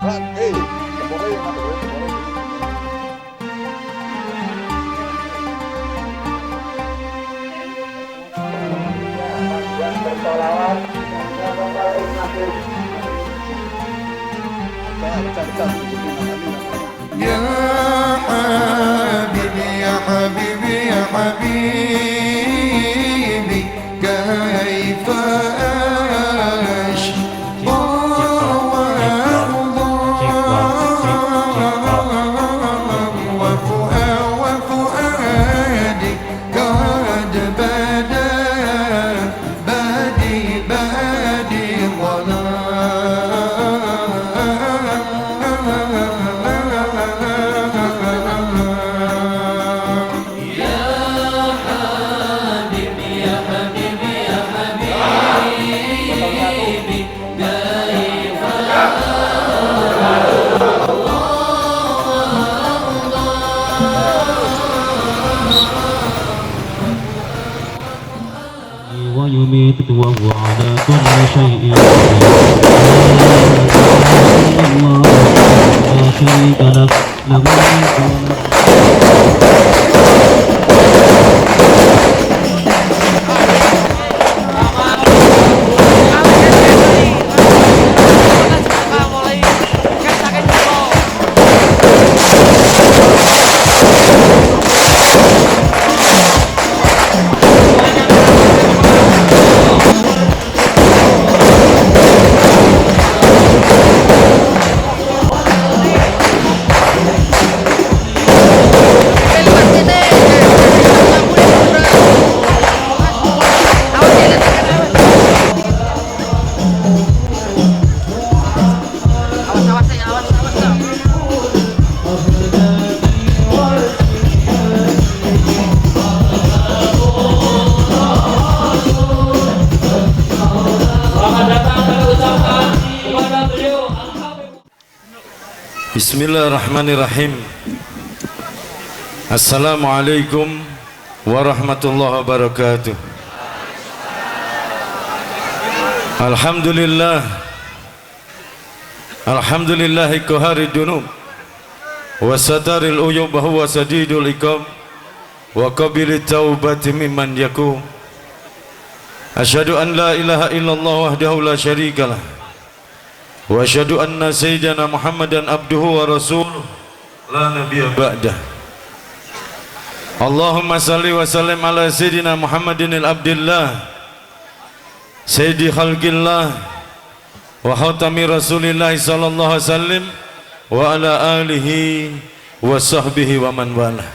Ya habibi ya habibi ya habibi kaifa ويميت وهو على كل شيء الله لا شريك له له الملك Bismillahirrahmanirrahim. Assalamualaikum warahmatullahi wabarakatuh. Alhamdulillah. Alhamdulillahi qahari dunub wa sataril uyub wa huwa sadidul iqab wa qabilit taubati mimman yakum. Asyhadu an la ilaha illallah wahdahu la syarikalah wa asyhadu anna sayyidana Muhammadan abduhu wa rasuluh la nabiyya ba'dah. Allahumma salli wa sallim ala sayyidina Muhammadin al-abdillah sayyidi khalqillah wa khatami rasulillah sallallahu alaihi wasallam wa ala alihi wa sahbihi wa man wala.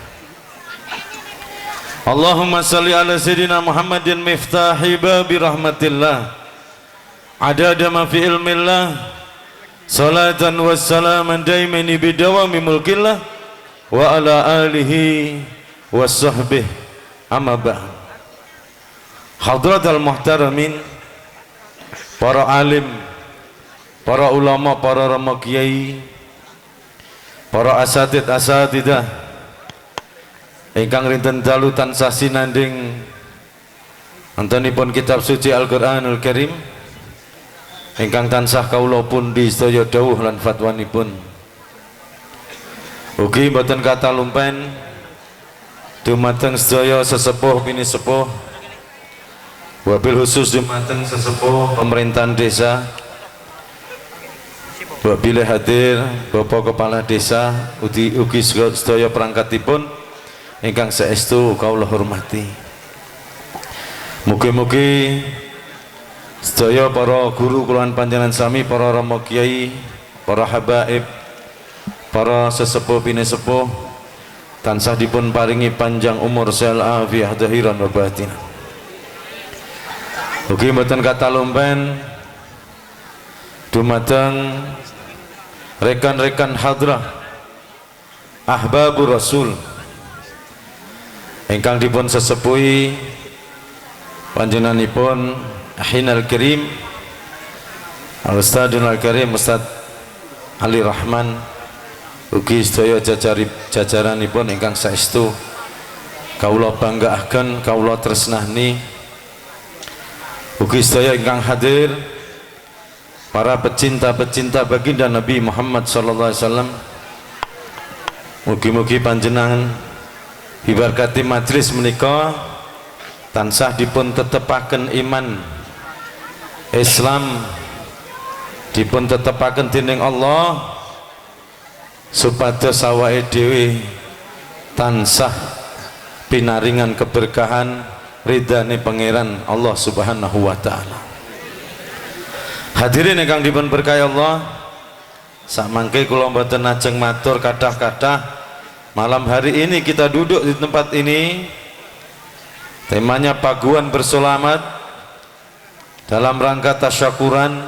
Allahumma salli ala sayyidina Muhammadin miftahi babi rahmatillah adada ma fi ilmillah salatan wassalaman daimani bidawami mulkillah wa ala alihi wa sahbihi amma ba'd. Hadratal muhtaramin, para alim, para ulama, para rama kiai, para asatidah ingkang rinten dalu tansah sinanding antanipun kitab suci Al-Qur'anul Karim ingkang tansah kawula pundi sedaya dawuh lan fatwanipun. Ugi mboten kata lumpen dumateng sedaya sesepuh bini sepuh, wabil khusus dumateng sesepuh pemerintahan desa, bila hadir Bapak Kepala Desa, ugi sedaya perangkatipun ingkang saestu kawula hormati. Mugi-mugi sedaya para guru kula panjenengan sami, para rama kiai, para habaib, para sesepuh bini sepuh tansah dipun paringi panjang umur sel afiyah zahiran wa batin. Ugi mboten kata lumpen dumateng rekan-rekan hadrah ahbabur rasul ingkang dipun sesepuhi panjenenganipun Hinal Karim Al-Ustadzul Karim Ustadz Ali Rahman, ugi sedaya jajaranipun ingkang saestu kawula banggaaken, kawula tresnani, ugi sedaya ingkang hadir para pecinta-pecinta baginda Nabi Muhammad sallallahu alaihi wasallam. Mugi-mugi panjenengan bibarkati majelis menika tansah dipun tetepaken iman Islam, dipun tetepaken dening Allah supados awake dhewe tansah pinaringan keberkahan ridhane pangeran Allah Subhanahu wa taala. Hadirin ingkang dipun berkahi Allah, sakmangke kula mboten ajeng matur kathah-kathah. Malam hari ini kita duduk di tempat ini, temanya paguan berselamat dalam rangka tasyakuran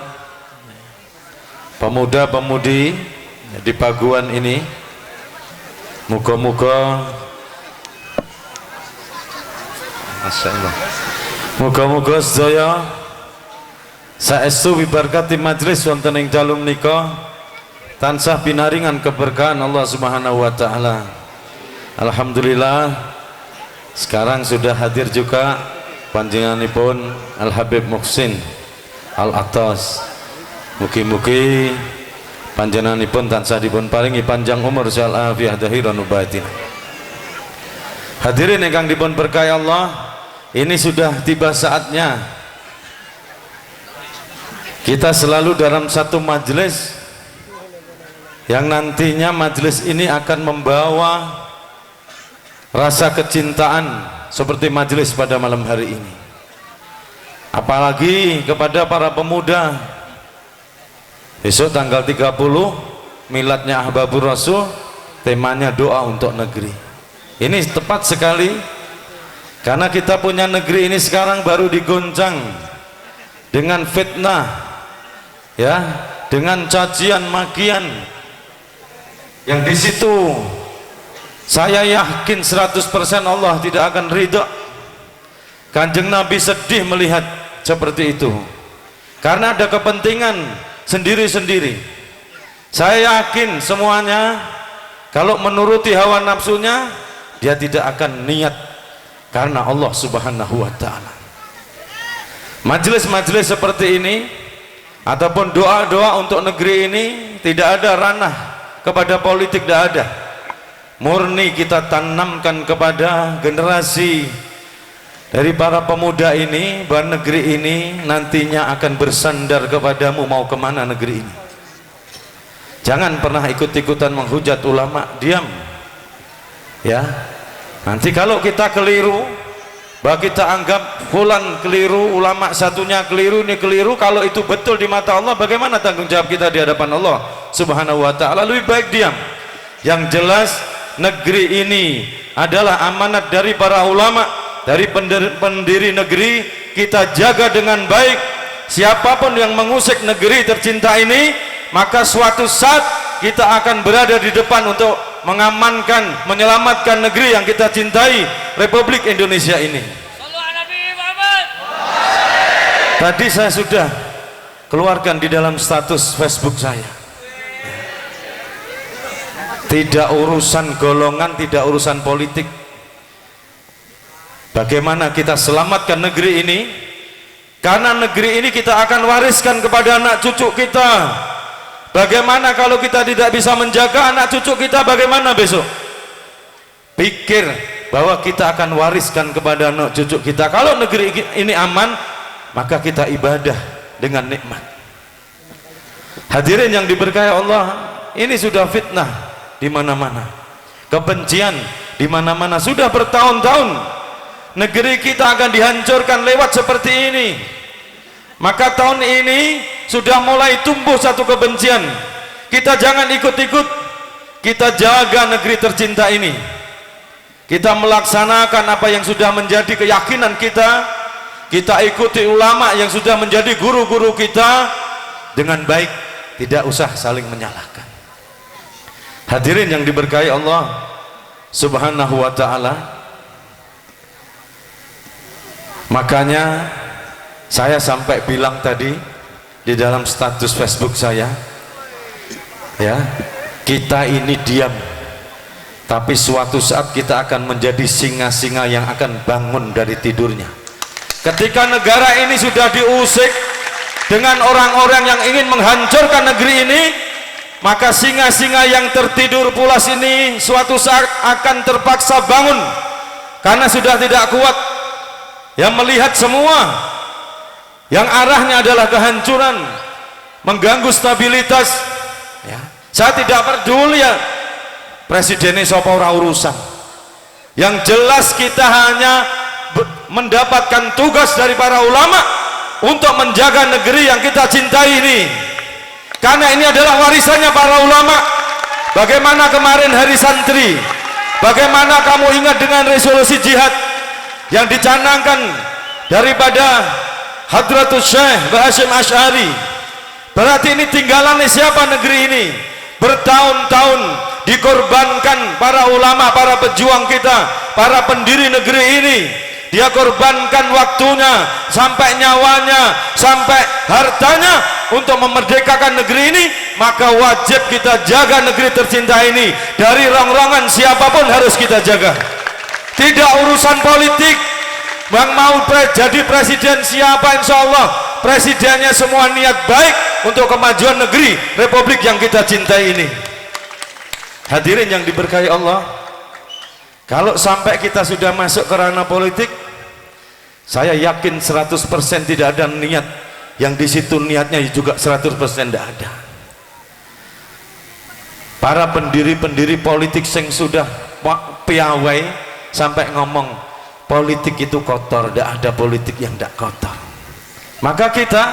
pemuda-pemudi di paguan ini. Muga-muga masyaallah, muga-muga sedaya saestu bibarkati majelis wonten ing dalu menika tansah pinaringan keberkahan Allah Subhanahu wa taala. Alhamdulillah sekarang sudah hadir juga panjenenganipun Al Habib Muhsin Al Atas. Mugi-mugi panjenenganipun tansah dipun paringi panjang umur sal afiyah dhahiran ubatin. Hadirin ingkang dipun berkahi Allah, ini sudah tiba saatnya kita selalu dalam satu majelis yang nantinya majelis ini akan membawa rasa kecintaan seperti majelis pada malam hari ini. Apalagi kepada para pemuda, besok tanggal 30 miladnya Ahbabur Rasul, temanya doa untuk negeri. Ini tepat sekali karena kita punya negeri ini sekarang baru digoncang dengan fitnah, ya, dengan cacian makian yang di situ saya yakin 100% Allah tidak akan ridha. Kanjeng Nabi sedih melihat seperti itu karena ada kepentingan sendiri-sendiri. Saya yakin semuanya kalau menuruti hawa nafsunya dia tidak akan niat karena Allah Subhanahu wa taala. Majelis-majelis seperti ini ataupun doa-doa untuk negeri ini tidak ada ranah kepada politik, tidak ada. Murni kita tanamkan kepada generasi dari para pemuda ini bahwa negeri ini nantinya akan bersandar kepadamu mau kemana negeri ini. Jangan pernah ikut-ikutan menghujat ulama, diam ya. Nanti kalau kita keliru, bahwa kita anggap fulan keliru, ulama satunya keliru, ini keliru, kalau itu betul di mata Allah, bagaimana tanggung jawab kita di hadapan Allah Subhanahu wa taala? Lebih baik diam. Yang jelas negeri ini adalah amanat dari para ulama, dari pendiri negeri. Kita jaga dengan baik. Siapapun yang mengusik negeri tercinta ini, maka suatu saat kita akan berada di depan untuk mengamankan, menyelamatkan negeri yang kita cintai, Republik Indonesia ini. Tadi saya sudah keluarkan di dalam status Facebook saya. Tidak urusan golongan, tidak urusan politik. Bagaimana kita selamatkan negeri ini? Karena negeri ini kita akan wariskan kepada anak cucu kita. Bagaimana kalau kita tidak bisa menjaga anak cucu kita, bagaimana besok? Pikir bahwa kita akan wariskan kepada anak cucu kita. Kalau negeri ini aman, maka kita ibadah dengan nikmat. Hadirin yang diberkahi Allah, ini sudah fitnah di mana-mana, kebencian di mana-mana, sudah bertahun-tahun negeri kita akan dihancurkan lewat seperti ini. Maka tahun ini sudah mulai tumbuh satu kebencian. Kita jangan ikut-ikut, kita jaga negeri tercinta ini. Kita melaksanakan apa yang sudah menjadi keyakinan kita. Kita ikuti ulama yang sudah menjadi guru-guru kita dengan baik, tidak usah saling menyalahkan. Hadirin yang diberkahi Allah Subhanahu wa ta'ala, makanya saya sampai bilang tadi di dalam status Facebook saya, ya, kita ini diam, tapi suatu saat kita akan menjadi singa-singa yang akan bangun dari tidurnya. Ketika negara ini sudah diusik, dengan orang-orang yang ingin menghancurkan negeri ini, maka singa-singa yang tertidur pulas ini suatu saat akan terpaksa bangun karena sudah tidak kuat, yang melihat semua yang arahnya adalah kehancuran, mengganggu stabilitas. Ya, saya tidak peduli ya presidennya sapa ora urusan, yang jelas kita hanya mendapatkan tugas dari para ulama untuk menjaga negeri yang kita cintai ini, karena ini adalah warisannya para ulama. Bagaimana kemarin hari santri, bagaimana kamu ingat dengan resolusi jihad yang dicanangkan daripada Hadratus Syekh Hasyim Asy'ari? Berarti ini tinggalannya siapa negeri ini? Bertahun-tahun dikorbankan para ulama, para pejuang kita, para pendiri negeri ini. Dia korbankan waktunya, sampai nyawanya, sampai hartanya untuk memerdekakan negeri ini. Maka wajib kita jaga negeri tercinta ini. Dari rongrongan siapapun harus kita jaga. Tidak urusan politik, yang mau jadi presiden siapa, insya Allah presidennya semua niat baik untuk kemajuan negeri Republik yang kita cintai ini. Hadirin yang diberkahi Allah, kalau sampai kita sudah masuk ke ranah politik, saya yakin 100% tidak ada niat yang di situ, niatnya juga 100% tidak ada. Para pendiri-pendiri politik yang sudah piawai sampai ngomong politik itu kotor, tidak ada politik yang tidak kotor. Maka kita,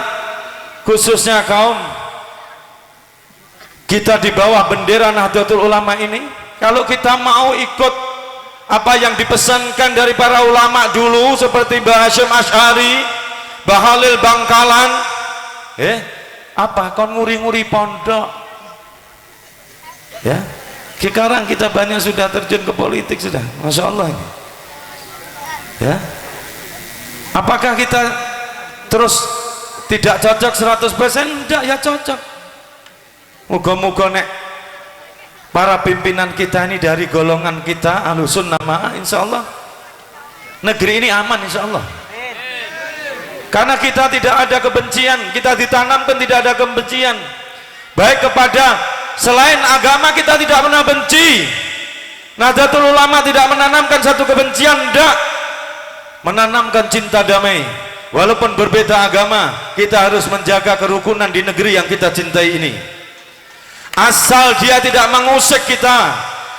khususnya kaum kita di bawah bendera Nahdlatul Ulama ini, kalau kita mau ikut apa yang dipesankan dari para ulama dulu seperti Mbah Hasyim Asy'ari, Mbah Halil Bangkalan, apa kon nguri-nguri pondok, ya sekarang kita banyak sudah terjun ke politik sudah, Masya Allah ini. Ya, apakah kita terus tidak cocok 100%? Tidak, ya cocok. Moga-moga nek para pimpinan kita ini dari golongan kita Ahlus Sunnah Jamaah, insya Allah negeri ini aman, insya Allah. Karena kita tidak ada kebencian, kita ditanamkan tidak ada kebencian, baik kepada selain agama kita tidak pernah benci. Nahdlatul Ulama tidak menanamkan satu kebencian, tidak, menanamkan cinta damai. Walaupun berbeda agama, kita harus menjaga kerukunan di negeri yang kita cintai ini. Asal dia tidak mengusik kita,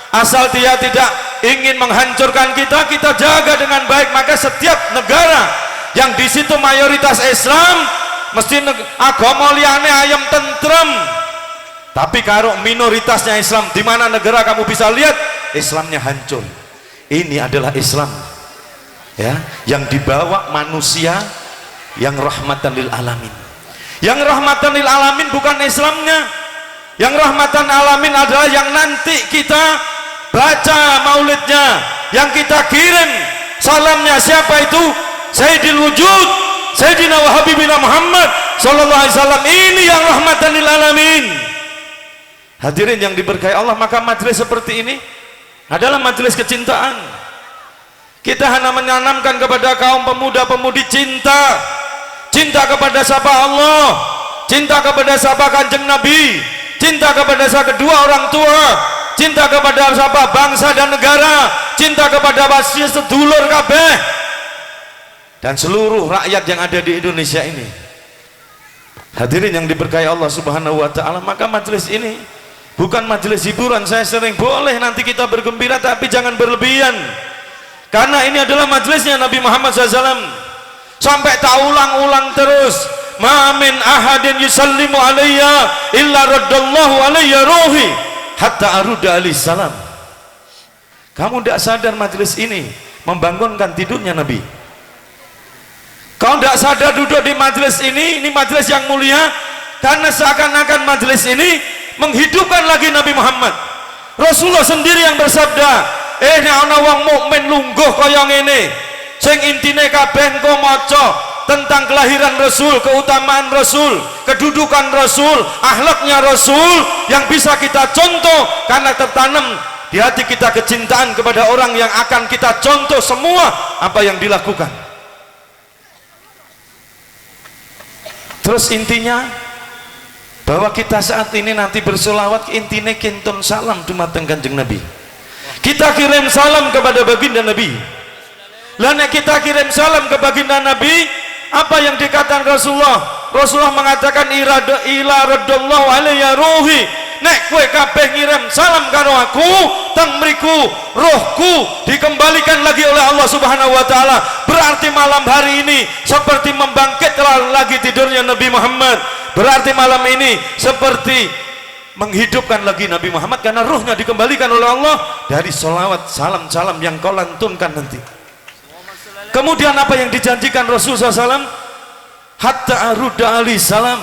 asal dia tidak ingin menghancurkan kita, kita jaga dengan baik. Maka setiap negara yang di situ mayoritas Islam, mesti agama liyane ayam tentrem. Tapi kalau minoritasnya Islam, di mana negara kamu bisa lihat Islamnya hancur. Ini adalah Islam, ya, yang dibawa manusia yang rahmatan lil alamin. Yang rahmatan lil alamin bukan Islamnya. Yang rahmatan alamin adalah yang nanti kita baca maulidnya, yang kita kirim salamnya. Siapa itu? Sayyidil Wujud, Sayyidina wa Habibina Muhammad sallallahu alaihi wasallam. Ini yang rahmatan lil alamin. Hadirin yang diberkahi Allah, maka majelis seperti ini adalah majelis kecintaan. Kita hanya menanamkan kepada kaum pemuda-pemudi cinta, cinta kepada siapa Allah, cinta kepada siapa Kanjeng Nabi, cinta kepada kedua orang tua, cinta kepada siapa bangsa dan negara, cinta kepada basir sedulur kabeh dan seluruh rakyat yang ada di Indonesia ini. Hadirin yang diberkahi Allah Subhanahu wa taala, maka majelis ini bukan majelis hiburan. Saya sering boleh nanti kita bergembira, tapi jangan berlebihan, karena ini adalah majelisnya Nabi Muhammad SAW. Sampai tak ulang-ulang terus, ma min ahadin yusallimu alayya illa raddallahu alayya ruhi hatta aruda alaihi salam. Kamu tidak sadar majelis ini membangunkan tidurnya Nabi. Kau tidak sadar duduk di majelis ini majelis yang mulia, karena seakan-akan majelis ini menghidupkan lagi Nabi Muhammad. Rasulullah sendiri yang bersabda, nek ana wong mukmin lungguh kaya ngene, sing intine kabeh engko maca tentang kelahiran Rasul, keutamaan Rasul, kedudukan Rasul, akhlaknya Rasul, yang bisa kita contoh karena tertanam di hati kita kecintaan kepada orang yang akan kita contoh semua apa yang dilakukan. Terus intinya bahwa kita saat ini nanti bersolawat intinya kintun salam dumateng Kanjeng Nabi. Kita kirim salam kepada baginda Nabi. Lalu kita kirim salam ke baginda Nabi, apa yang dikatakan Rasulullah? Rasulullah mengatakan ila radallahu alayya ruhi, nek kowe kabeh ngirim salam karo aku, teng mriku rohku dikembalikan lagi oleh Allah Subhanahu wa taala. Berarti malam hari ini seperti membangkitkan lagi tidurnya Nabi Muhammad. Berarti malam ini seperti menghidupkan lagi Nabi Muhammad karena ruhnya dikembalikan oleh Allah dari sholawat salam-salam yang kau lantunkan nanti. Kemudian apa yang dijanjikan Rasulullah SAW? Hatta arudda ali salam,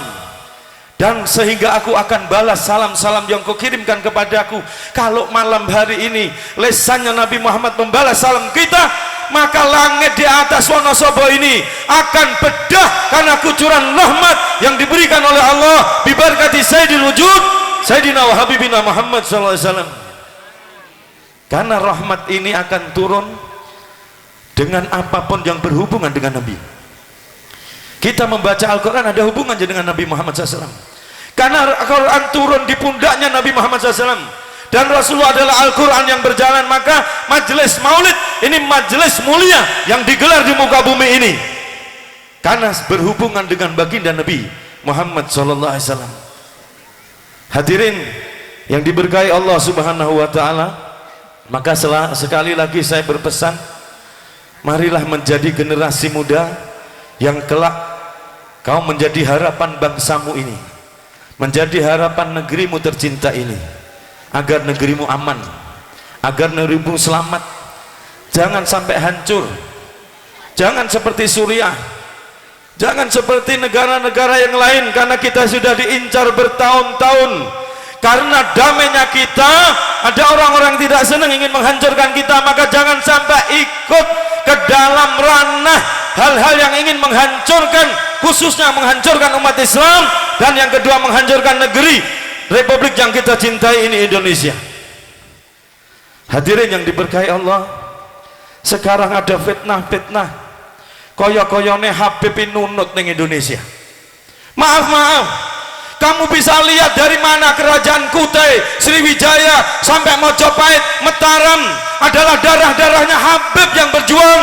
dan sehingga aku akan balas salam-salam yang kau kirimkan kepadaku. Kalau malam hari ini lesannya Nabi Muhammad membalas salam kita, maka langit di atas Wonosobo ini akan bedah karena kucuran rahmat yang diberikan oleh Allah bibarakati Sayyidil Wujud Sayyidina wa Habibina Muhammad SAW. Karena rahmat ini akan turun dengan apapun yang berhubungan dengan Nabi. Kita membaca Al-Quran ada hubungannya dengan Nabi Muhammad SAW. Karena Al-Quran turun di pundaknya Nabi Muhammad SAW, dan Rasulullah adalah Al-Quran yang berjalan, maka majelis maulid ini majelis mulia yang digelar di muka bumi ini karena berhubungan dengan baginda Nabi Muhammad SAW. Hadirin yang diberkahi Allah Subhanahu wa ta'ala, maka sekali lagi saya berpesan, marilah menjadi generasi muda yang kelak kau menjadi harapan bangsamu ini, menjadi harapan negerimu tercinta ini, agar negerimu aman, agar negerimu selamat. Jangan sampai hancur, jangan seperti Suriah, jangan seperti negara-negara yang lain, karena kita sudah diincar bertahun-tahun. Karena damainya kita, ada orang-orang tidak senang ingin menghancurkan kita, maka jangan sampai ikut ke dalam ranah hal-hal yang ingin menghancurkan, khususnya menghancurkan umat Islam, dan yang kedua menghancurkan negeri Republik yang kita cintai ini, Indonesia. Hadirin yang diberkahi Allah, sekarang ada fitnah-fitnah koyo-koyone Habib nunut ning Indonesia. Maaf, kamu bisa lihat dari mana kerajaan Kutai, Sriwijaya sampai Mojopahit, Mataram adalah darah-darahnya Habib yang berjuang,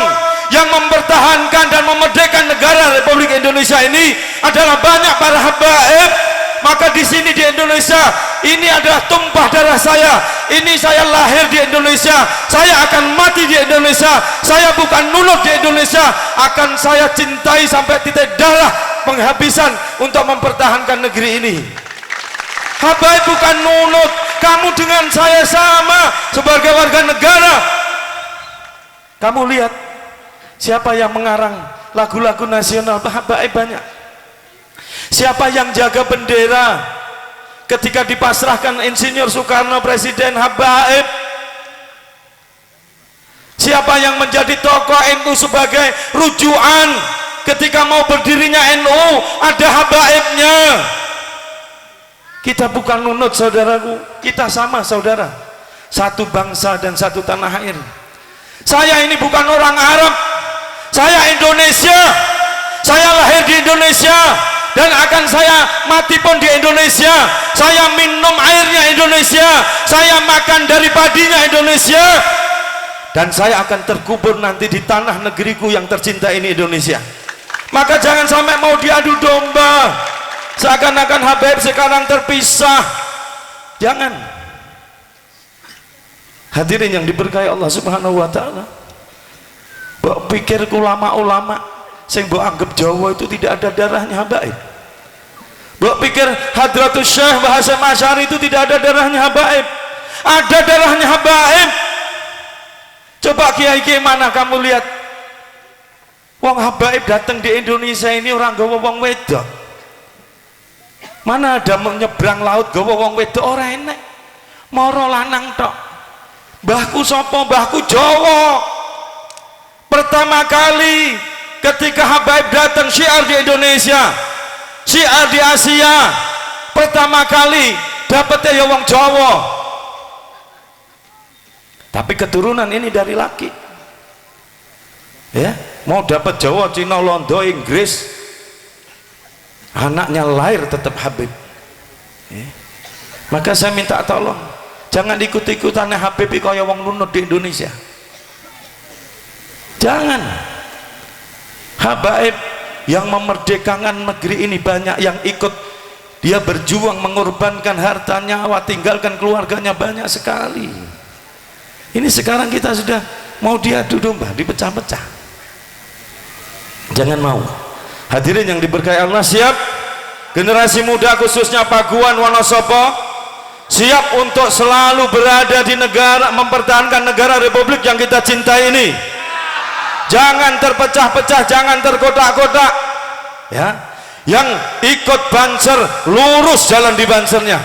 yang mempertahankan dan memerdekakan negara Republik Indonesia ini adalah banyak para habaib. Maka di sini di Indonesia ini adalah tumpah darah saya. Ini saya lahir di Indonesia, saya akan mati di Indonesia. Saya bukan nunut di Indonesia, akan saya cintai sampai titik darah penghabisan untuk mempertahankan negeri ini. Habaib bukan nunut. Kamu dengan saya sama sebagai warga negara. Kamu lihat siapa yang mengarang lagu-lagu nasional habaib banyak. Siapa yang jaga bendera ketika dipasrahkan Insinyur Soekarno Presiden, habaib. Siapa yang menjadi tokoh NU sebagai rujukan ketika mau berdirinya NU, ada habaibnya. Kita bukan nunut saudaraku, kita sama saudara, satu bangsa dan satu tanah air. Saya ini bukan orang Arab, saya Indonesia, saya lahir di Indonesia, dan akan saya mati pun di Indonesia. Saya minum airnya Indonesia, saya makan dari padinya Indonesia, dan saya akan terkubur nanti di tanah negeriku yang tercinta ini, Indonesia. Maka jangan sampai mau diadu domba seakan-akan habaib sekarang terpisah. Jangan. Hadirin yang diberkahi Allah Subhanahu wa ta'ala, mbok pikir ulama-ulama sing mbok anggap Jawa itu tidak ada darahnya habaib. Mbok pikir Hadratus Syekh Hasyim Asy'ari itu tidak ada darahnya habaib. Ada darahnya habaib. Coba kiai-kiai mana kamu lihat wong habaib datang di Indonesia ini orang gawa wong wedok. Mana ada menyeberang laut gawa wong wedok, ora enek. Moro lanang tok. Mbahku sapa? Mbahku Jawa. Pertama kali ketika habaib datang syiar di Indonesia, syiar di Asia, pertama kali dapetnya ya wong Jawa. Tapi keturunan ini dari laki. Ya, mau dapat Jawa, Cina, Londo, Inggris, anaknya lahir tetap Habib. Ya. Maka saya minta tolong, jangan ikut-ikutan Habib kaya wong lunut di Indonesia. Jangan. Habaib yang memerdekakan negeri ini banyak yang ikut, dia berjuang mengorbankan harta nyawa, tinggalkan keluarganya banyak sekali. Ini sekarang kita sudah mau diadu domba, dipecah-pecah. Jangan mau. Hadirin yang diberkahi Allah, siap? Generasi muda khususnya Paguan Wonosobo siap untuk selalu berada di negara, mempertahankan negara Republik yang kita cintai ini. Jangan terpecah-pecah, jangan terkotak-kotak, ya. Yang ikut Banser lurus jalan di Bansernya,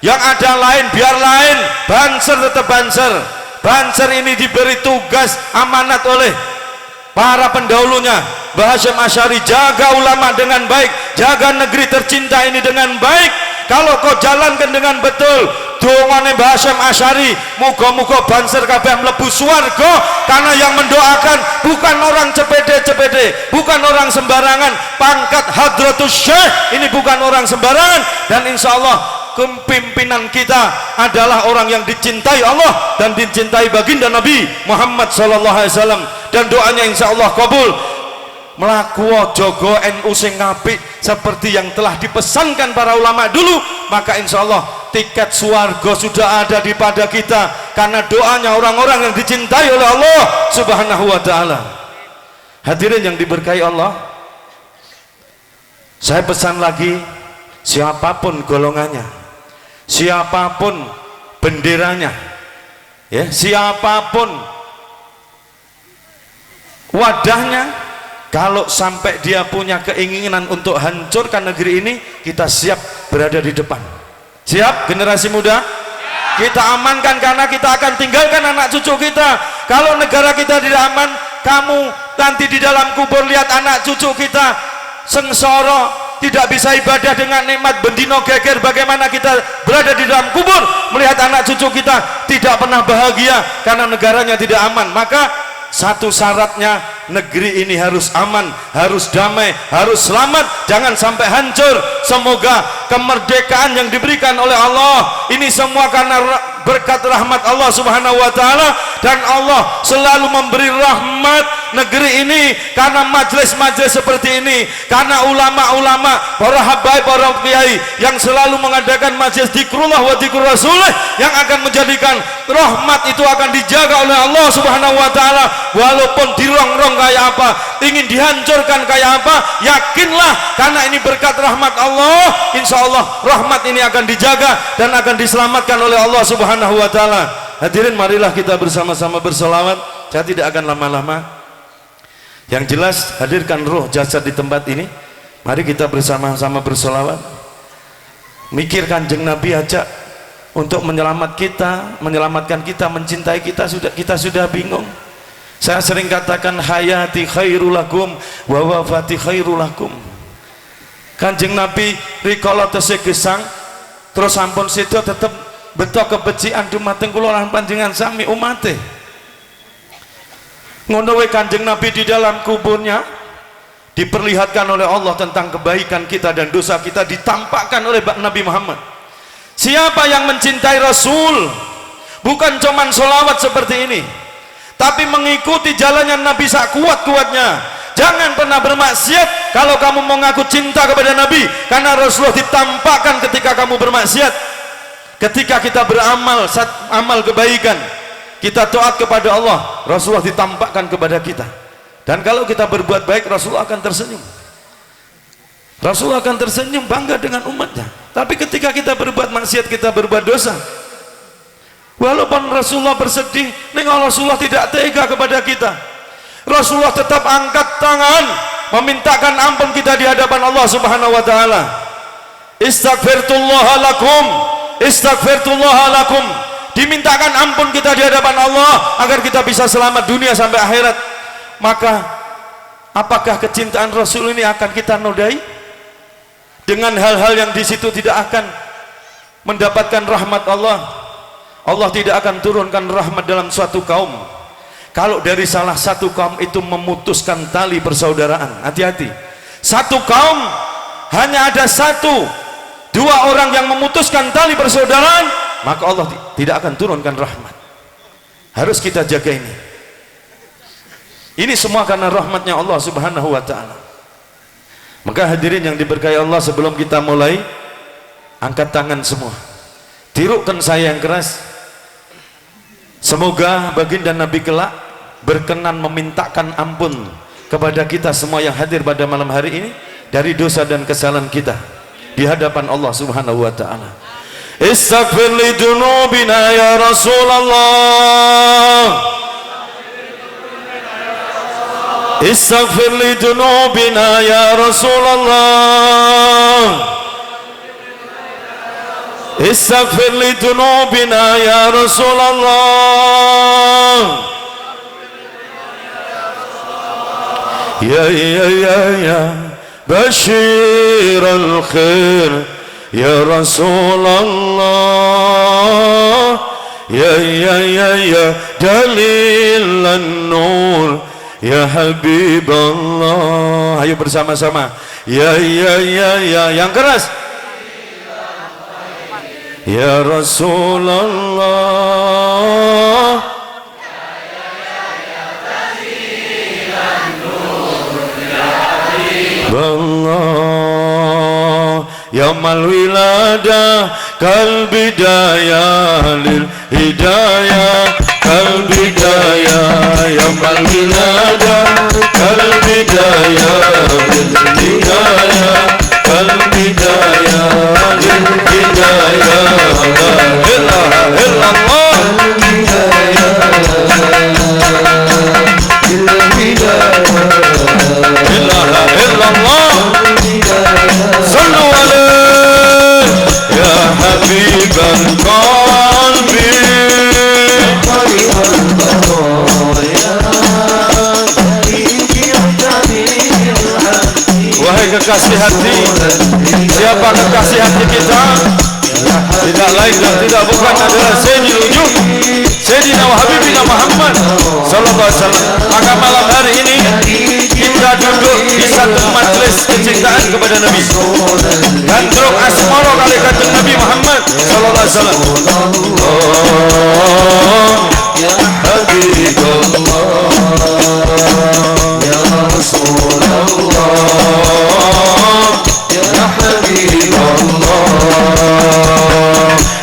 yang ada lain biar lain, Banser tetap Banser. Banser ini diberi tugas amanat oleh para pendahulunya, Mbah Hasyim Asy'ari, jaga ulama dengan baik, jaga negeri tercinta ini dengan baik. Kalau kau jalankan dengan betul dongane Mbah Hasyim Asy'ari, muga-muga Banser kabeh mlebu swarga, karena yang mendoakan bukan orang cepede-cepede, bukan orang sembarangan. Pangkat Hadratus Syekh ini bukan orang sembarangan, dan insya Allah kepimpinan kita adalah orang yang dicintai Allah dan dicintai baginda Nabi Muhammad SAW, dan doanya insya Allah kabul. Melaku jogo NU sing apik seperti yang telah dipesankan para ulama dulu, maka insya Allah tiket swarga sudah ada di pada kita, karena doanya orang-orang yang dicintai oleh Allah Subhanahu wa ta'ala. Hadirin yang diberkahi Allah, saya pesan lagi, siapapun golongannya, siapapun benderanya, ya, siapapun wadahnya, kalau sampai dia punya keinginan untuk hancurkan negeri ini, kita siap berada di depan. Siap generasi muda? Kita amankan, karena kita akan tinggalkan anak cucu kita. Kalau negara kita tidak aman, kamu nanti di dalam kubur lihat anak cucu kita sengsara, tidak bisa ibadah dengan nikmat bendino geger. Bagaimana kita berada di dalam kubur melihat anak cucu kita tidak pernah bahagia karena negaranya tidak aman. Maka satu syaratnya, negeri ini harus aman, harus damai, harus selamat, jangan sampai hancur. Semoga kemerdekaan yang diberikan oleh Allah ini semua karena berkat rahmat Allah Subhanahu wa ta'ala, dan Allah selalu memberi rahmat negeri ini karena majelis-majelis seperti ini, karena ulama-ulama, para habaib, para kiai yang selalu mengadakan majelis zikrullah wa zikrul rasulih, yang akan menjadikan rahmat itu akan dijaga oleh Allah Subhanahu wa ta'ala. Walaupun dirongrong kayak apa, ingin dihancurkan kayak apa, yakinlah karena ini berkat rahmat Allah, insya Allah rahmat ini akan dijaga dan akan diselamatkan oleh Allah Subhanahu wa ta'ala. Hadirin, marilah kita bersama-sama berselawat. Saya tidak akan lama-lama. Yang jelas, hadirkan roh jasad di tempat ini. Mari kita bersama-sama berselawat. Mikir Kanjeng Nabi aja untuk menyelamatkan kita, mencintai kita sudah bingung. Saya sering katakan hayati khairulakum wa wafati khairulakum. Kanjeng Nabi rikala tesih gesang terus sampun sedo tetep beto kebecikan dumateng kula lan panjenengan sami umate. Ngono wae Kanjeng Nabi di dalam kuburnya diperlihatkan oleh Allah tentang kebaikan kita dan dosa kita ditampakkan oleh Nabi Muhammad. Siapa yang mencintai Rasul bukan cuman sholawat seperti ini, tapi mengikuti jalannya Nabi sakuat-kuatnya. Jangan pernah bermaksiat kalau kamu mau ngaku cinta kepada Nabi, karena Rasulullah ditampakkan ketika kamu bermaksiat. Ketika kita beramal amal kebaikan, kita taat kepada Allah, Rasulullah ditampakkan kepada kita. Dan kalau kita berbuat baik, Rasulullah akan tersenyum. Rasulullah akan tersenyum, bangga dengan umatnya. Tapi ketika kita berbuat maksiat, kita berbuat dosa, walaupun Rasulullah bersedih, nengok Rasulullah tidak tega kepada kita. Rasulullah tetap angkat tangan memintakan ampun kita di hadapan Allah Subhanahu wa taala. Istaghfirullah lakum, istaghfirullah lakum. Dimintakan ampun kita di hadapan Allah agar kita bisa selamat dunia sampai akhirat. Maka apakah kecintaan Rasul ini akan kita nodai dengan hal-hal yang di situ tidak akan mendapatkan rahmat Allah? Allah tidak akan turunkan rahmat dalam suatu kaum kalau dari salah satu kaum itu memutuskan tali persaudaraan. Hati-hati, satu kaum hanya ada satu dua orang yang memutuskan tali persaudaraan, maka Allah tidak akan turunkan rahmat. Harus kita jaga ini. Ini semua karena rahmatnya Allah subhanahu wa ta'ala. Maka hadirin yang diberkahi Allah, sebelum kita mulai, angkat tangan semua, tirukan saya yang keras. Semoga baginda Nabi kelak berkenan memintakan ampun kepada kita semua yang hadir pada malam hari ini dari dosa dan kesalahan kita di hadapan Allah subhanahu wa ta'ala. Istaghfir li dunubina ya Rasulullah, istaghfir li dunubina ya Rasulullah, istaghfir li dunubina ya Rasulullah. Ya ya ya ya Bashir al-khair ya Rasulullah, ya ya ya ya Dalil an-nur ya Habiballah. Ayo bersama-sama, ya ya ya ya, yang keras, ya Rasulullah, Allah ya mal wilada kal bidayah lil hidayah, kal bidayah ya mal wilada kal bidayah lil hidayah, kal bidayah lil hidayah. La ilaha illallah, ilaha illallah, sallu alaihi ya habibal qalbi. Wahai kekasih hati, siapa kekasih hati kita? Tidak lain dan tidak bukan adalah Sayyidul Wujud, Sayyidina wa Habibina Muhammad sallallahu alaihi wasallam. Maka malam hari ini kita duduk di satu majelis kecintaan kepada Nabi dan truk asmara kali kanjeng Nabi Muhammad sallallahu alaihi wasallam. Oh ya Habibullah ya Rasulullah ya Habibullah,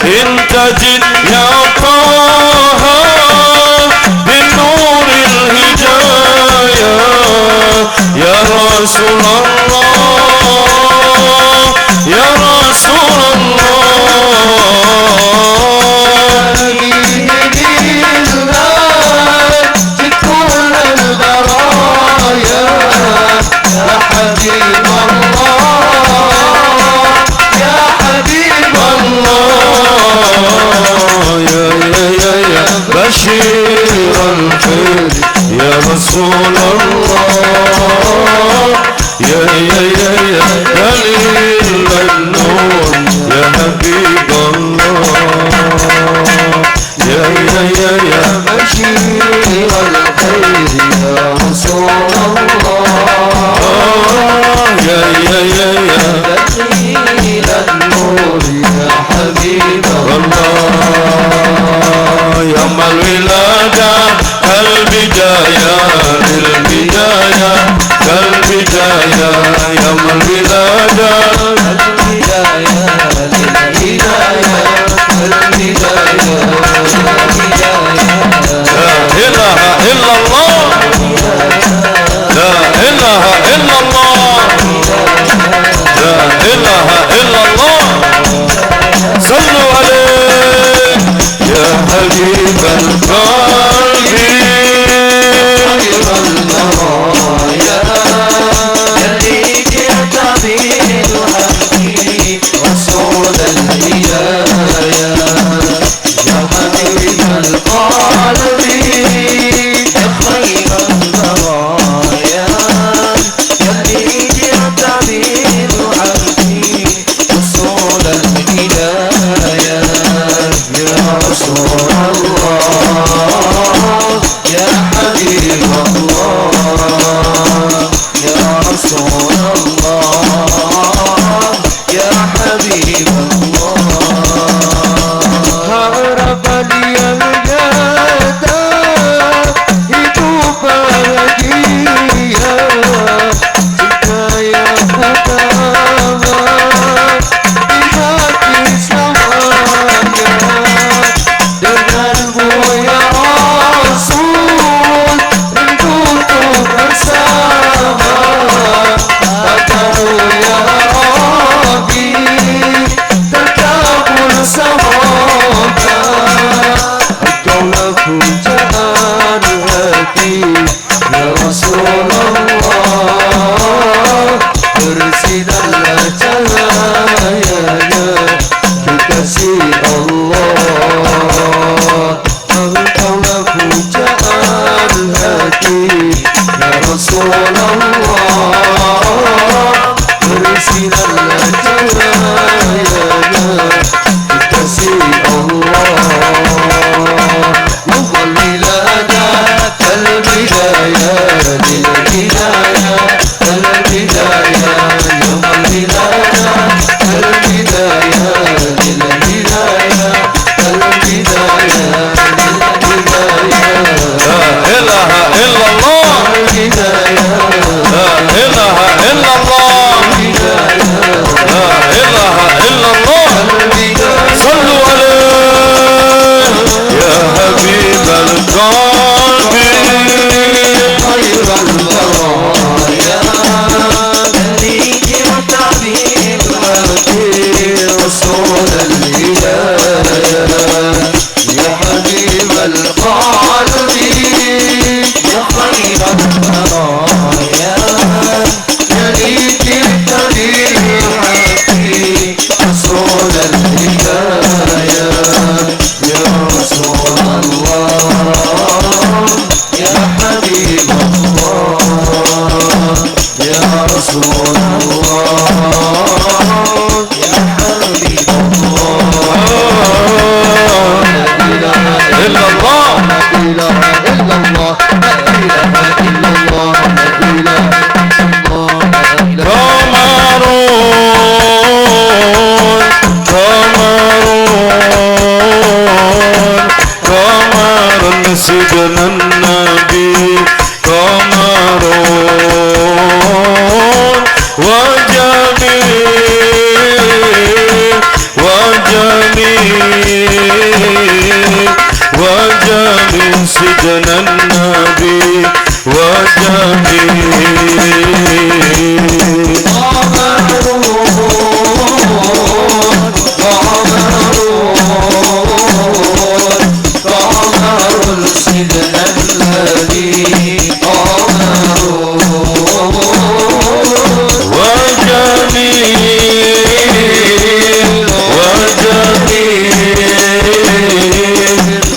intajid ya Taha bin nuril hidayah ya Rasulullah, ya Rasulullah. Bashir al-khair ya Rasulullah, ya ya ya ya Dalil an-nur ya Habiballah, ya ya ya ya Bashir al-khair ya Rasulullah, ya ya ya ya Dalil an-nur ya Habiballah. Ya mal wilada kal bidayah lil bidayah, kal bidayah ya mal wilada جاء الهادي يا رسول الله ارسل الهدايا تسيء الله يصلي لنا البداية للبداية البداية يصلي لنا البداية للبداية البداية للبداية لا إله إلا الله لا إله إلا الله لا إله إلا الله صلوا عليه يا حبيب القلب خير البرايا مليك وتعبير رسول الهدايا يا حبيب القلب يا خير البرايا مليك التبير رسول الهدايا يا رسول الله يا حبيب الله يا رسول الله يا حبيب الله لا إله إلا الله لا إله إلا الله لا إله إلا الله لا إله إلا قمر سجن النبي قمر وجميل سجن النبي وجميل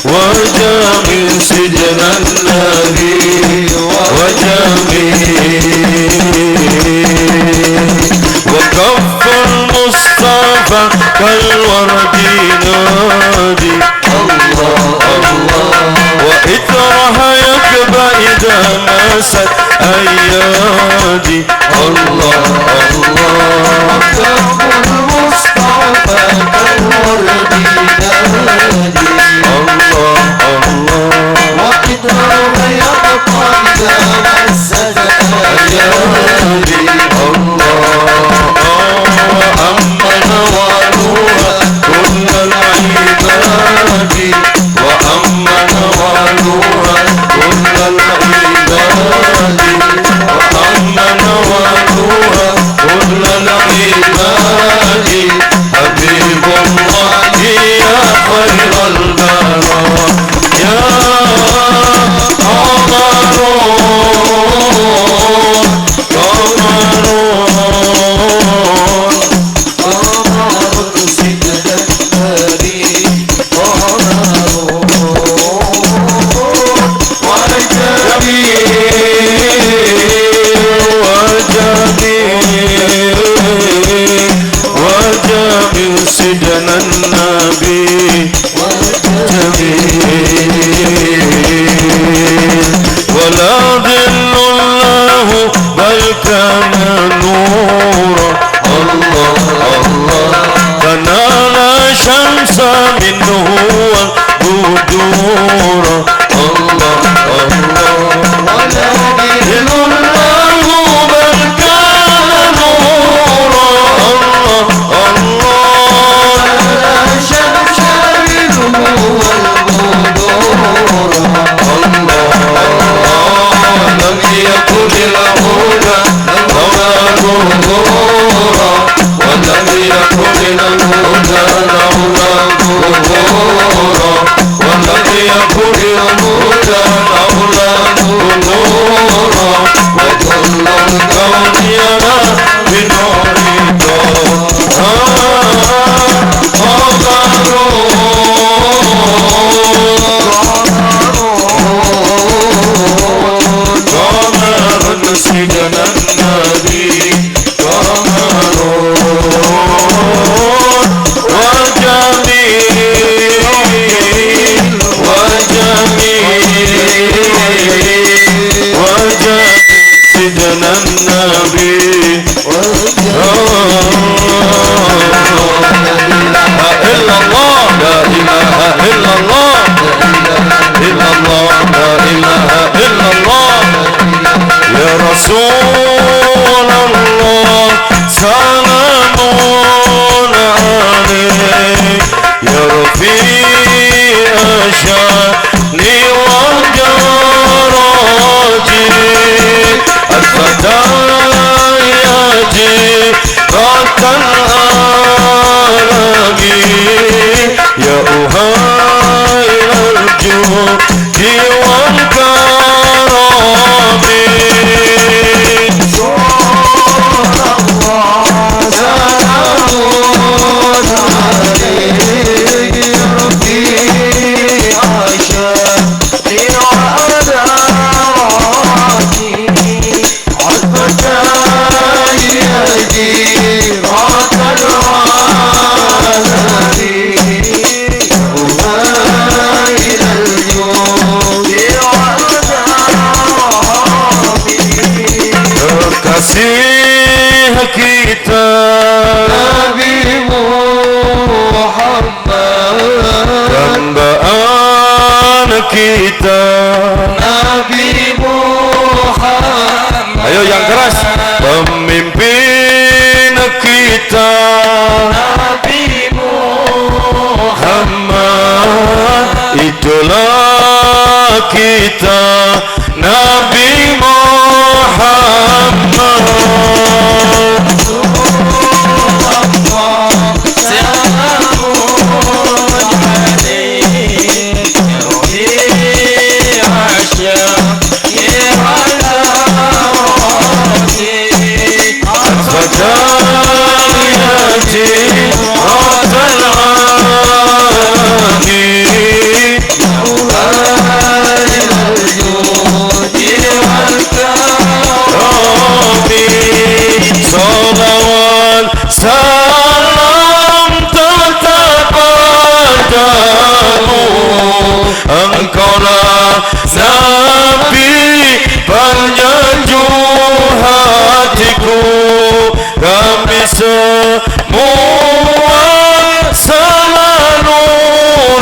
وجميل سجن النبي وجميل وكف المصطفى كالورد نادي الله الله وإثرها يكبى إذا مست أيادي الله الله وكف المصطفى كالورد نادي الله الله وإدراك يبقى إذا مسد أيادي الله وأمن ونور كل العباد وأمن ونور كل العباد وأمن ونور كل العباد حبيب الله يا خير البرايا يا وجميل سجن النبي ولا ظل الله بل كان نورا الله الله فنال شمس منه والبدور الله الله ولا ظل الله بل كان نورا الله الله شمس منه والبدور لم يكن الهدى لولا ظهورا ولم يكن الهدى لولا ظهورا ولم يكن الهدى لولا ظهورا وكل الكون يرى بنور kita. Nabi Muhammad. Ayo yang keras. Pemimpin kita. Nabi Muhammad. Idola kita. Nabi Muhammad. Salam tetap padamu, engkaulah Nabi penyejuk hatiku. Kami semua selalu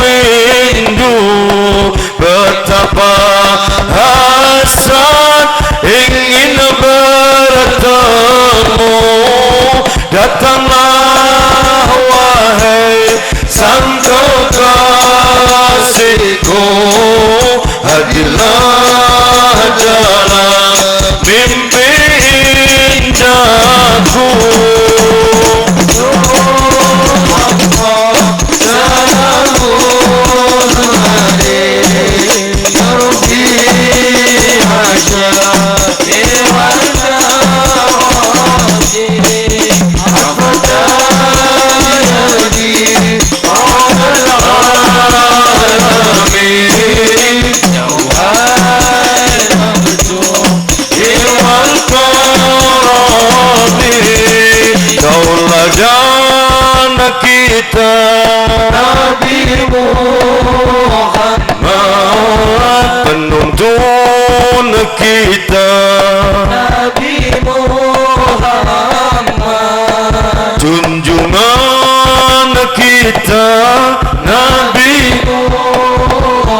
rindu, betapa hasrat ingin bertemu. Datanglah wahai sang kekasihku, hadirlah dalam mimpi indahku. Dan kita Nabi Muhammad, penuntun kita Nabi Muhammad, junjungan kita Nabi Muhammad,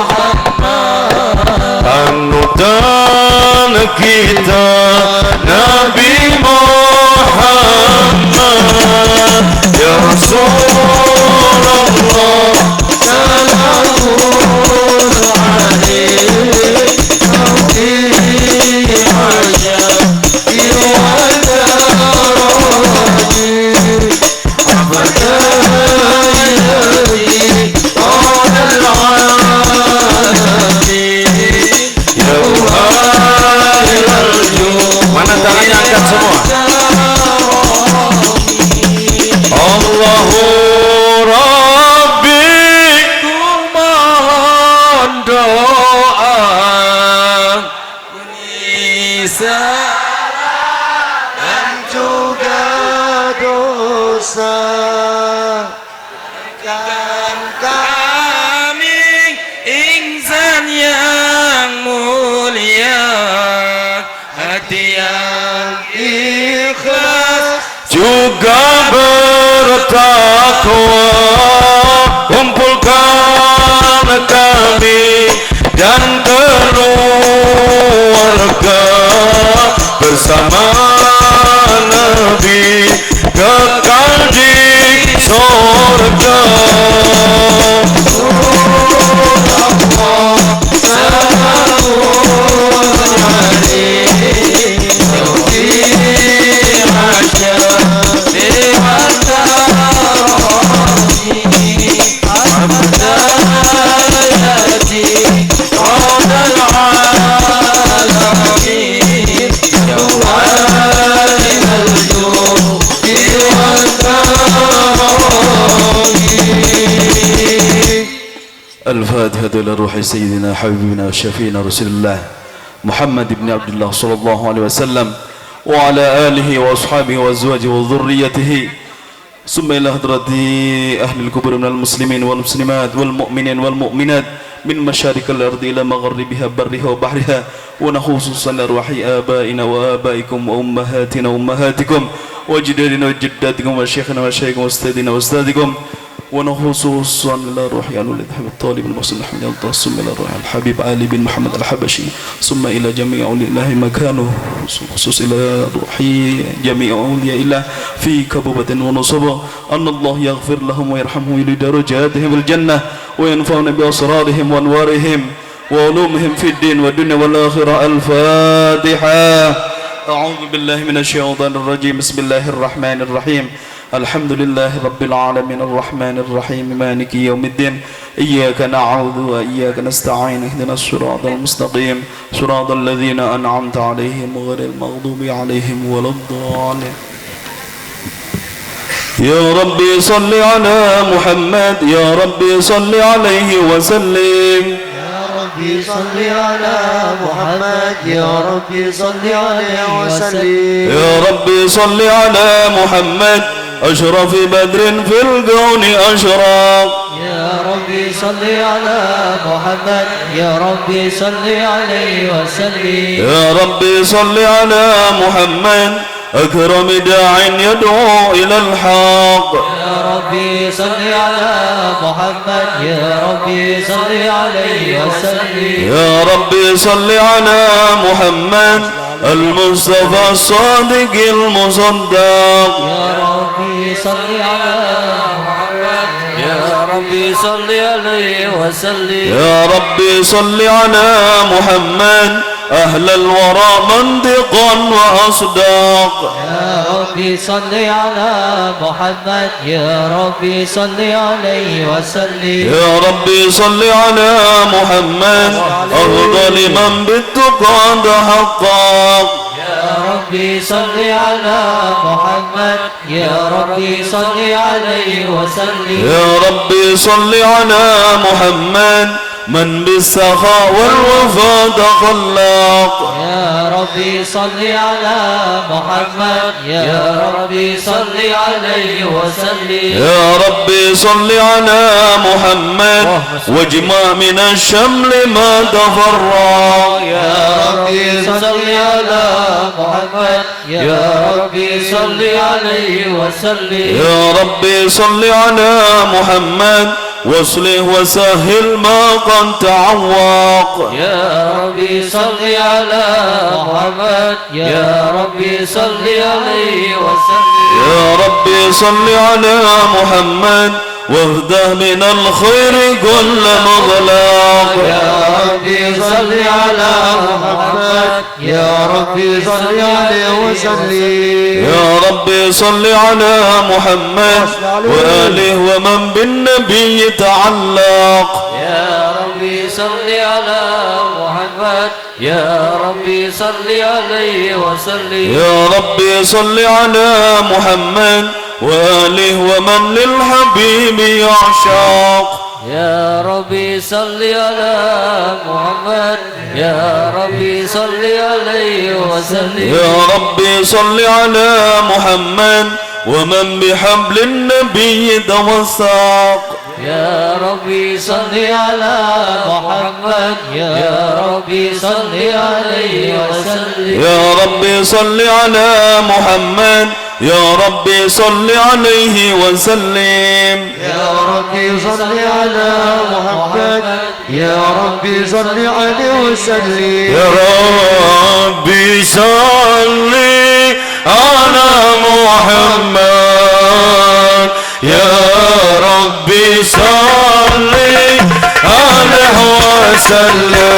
panutan kita Nabi Muhammad. Ya Rasulullah, salamun alaihi mana tangannya angkat semua. Allahu Rabbi, ku mohon doa Nisa dan juga dosa kan kami insan yang mulia, hati yang ikhlas juga bertakwa. Kumpulkan kami dan keluarga bersama Nabi kekal di surga. الفاتحة إلى روح سيدنا حبيبنا وشفينا رسول الله محمد بن عبد الله صلى الله عليه وسلم وعلى آله وأصحابه وأزواجه وذريته ثم إلى حضرة أهل الكبر من المسلمين والمسلمات والمؤمنين والمؤمنات من مشارق الأرض إلى مغربها برها وبحرها ونخصوصا أرواح آبائنا وآبائكم وأمهاتنا وأمهاتكم وجدادنا وجداتكم وشيخنا وشيخكم وأستاذنا وأستاذكم ونخصوصا إلى روح الولد حبيب الطالب المحسن أحمد الله، ثم إلى روح الحبيب علي بن محمد الحبشي، ثم إلى جميع أولياء الله مكانه، خصوص إلى روح جميع أولياء الله في كبوبة ونصبة، أن الله يغفر لهم ويرحمهم لدرجاتهم الجنة وينفعنا بأسرارهم وأنوارهم وعلومهم في الدين والدنيا والآخرة. الفاتحة. أعوذ بالله من الشيطان الرجيم. بسم الله الرحمن الرحيم. الحمد لله رب العالمين الرحمن الرحيم مالك يوم الدين، إياك نعبد وإياك نستعين، اهدنا الصراط المستقيم صراط الذين أنعمت عليهم غير المغضوب عليهم ولا الضالين. يا ربي صل على محمد، يا ربي صل عليه وسلم، يا ربي صل على محمد، يا ربي صل عليه وسلم، يا ربي صل على محمد أشرف بدر في الكون أشراق، يا ربي صل على محمد، يا ربي صل عليه وسلم، يا ربي صل على محمد أكرم داع يدعو إلى الحق، يا ربي صل على محمد، يا ربي صل عليه وسلم، يا ربي صل على محمد المصطفى الصادق المصدق، يا ربي صل على محمد، يا ربي صل عليه وسلم، يا ربي صل على محمد أهل الورى منطقا وأصداق، يا ربي صل على محمد، يا ربي صل عليه وسلم، يا ربي صل على محمد أفضل من بالتقى تحقق، يا ربي صل على محمد، يا ربي صل عليه وسلم، يا ربي صل على محمد من بالسخاء والوفاء تخلق، يا ربي صل على محمد، يا ربي صل عليه وسلم، يا ربي صل على محمد واجمع من الشمل ما تفرق، يا ربي صل على محمد، يا ربي صل عليه وسلم، يا ربي صل على محمد واصلح وسهل ما قد تعوق، يا ربي صل على محمد، يا ربي صل عليه وسلم، يا ربي صل على محمد واهده من الخير كل مغلاق، يا ربي صل على محمد، يا ربي صل عليه وسلم، يا ربي صل على محمد وآله ومن بالنبي تعلق، يا ربي صل على محمد، يا ربي صل عليه وسلم، يا ربي صل على محمد وآله ومن للحبيب يعشق، يا ربي صل على محمد، يا ربي صل عليه وسلم، يا ربي صل على محمد ومن بحبل النبي توثق، يا ربي صل على محمد، يا ربي صل عليه وسلم، يا ربي صل على محمد يا ربي صل عليه وسلم، يا ربي صل على محمد، يا ربي صل عليه وسلم، يا ربي صل على محمد، يا ربي صل عليه وسلم،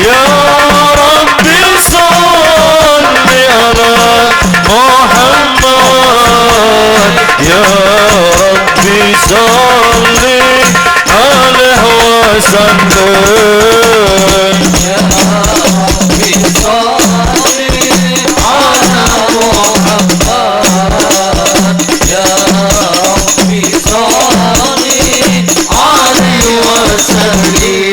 يا ربي صل على محمد، يا ربي صل عليه وسلم، يا ربي صل على محمد، يا ربي صل عليه وسلم،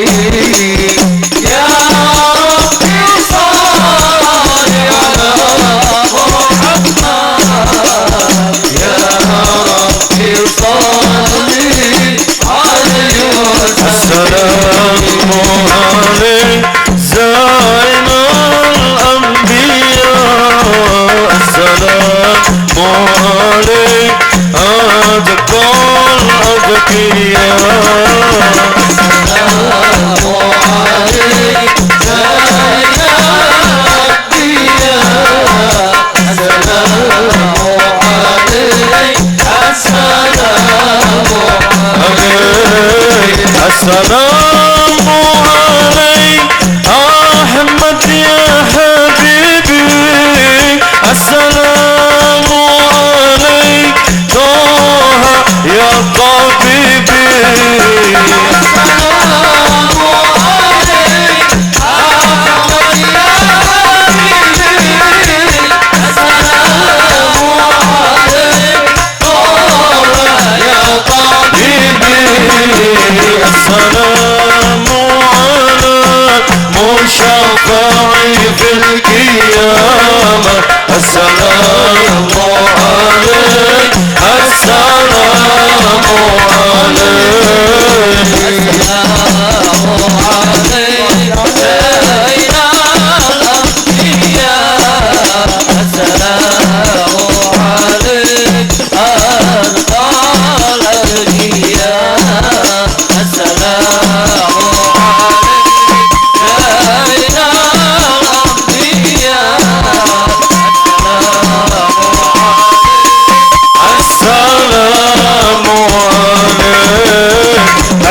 السلام عليك السلام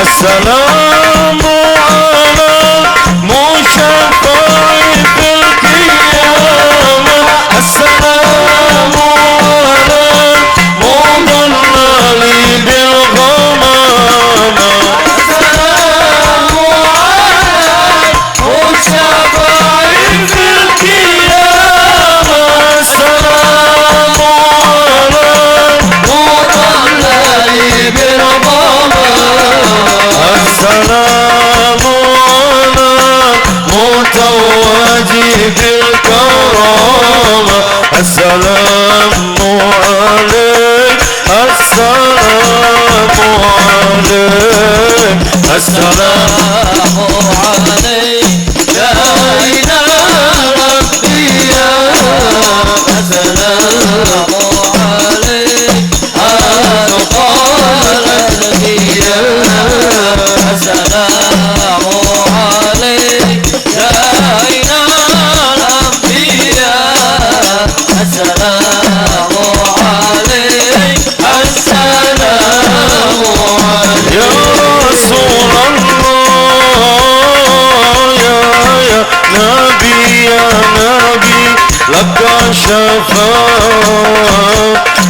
السلام على مشفع في القيامة السلام على مضلل بالغمامة السلام على مشفع في القيامة السلام على مضلل بالغمامة السلام على متوج بالكرامة السلام عليك السلام عليك السلام عليك يا إله ربي يا السلام عليك أتقال الأنبياء السلام عليك يا إله الأنبياء السلام عليك السلام عليك يا رسول الله يا نبي لك شفاعة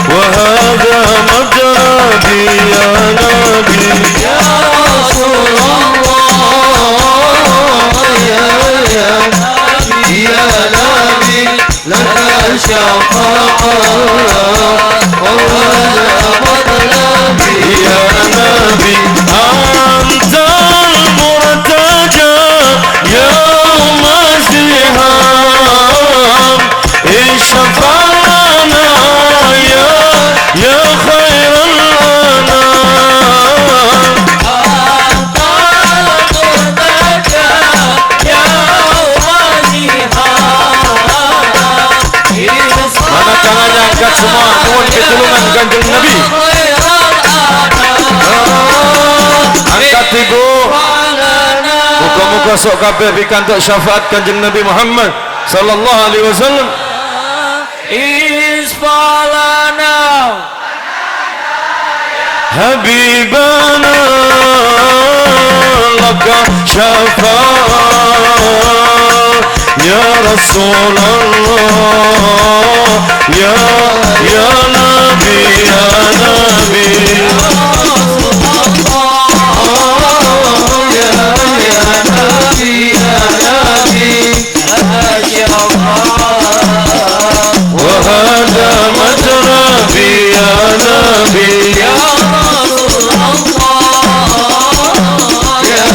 وهذا مذهبي يا نبي يا رسول الله يا نبي لك شفاعة وهذا مطلبي يا نبي أنت المرتجى يوم الزهام اشفع لنا يا خير الأنام أنت المرتجى يوم الزهام mana tangannya angkat semua mohon pertolongan kanjeng Nabi angkat ibu muka-muka sok kabeh pikantuk syafaat kanjeng Nabi Muhammad sallallahu alaihi wasallam isfalana habibana laka syafa'at ya Rasulullah ya Nabi ya Nabi وهذا مجربي يا نبي يا رسول الله يا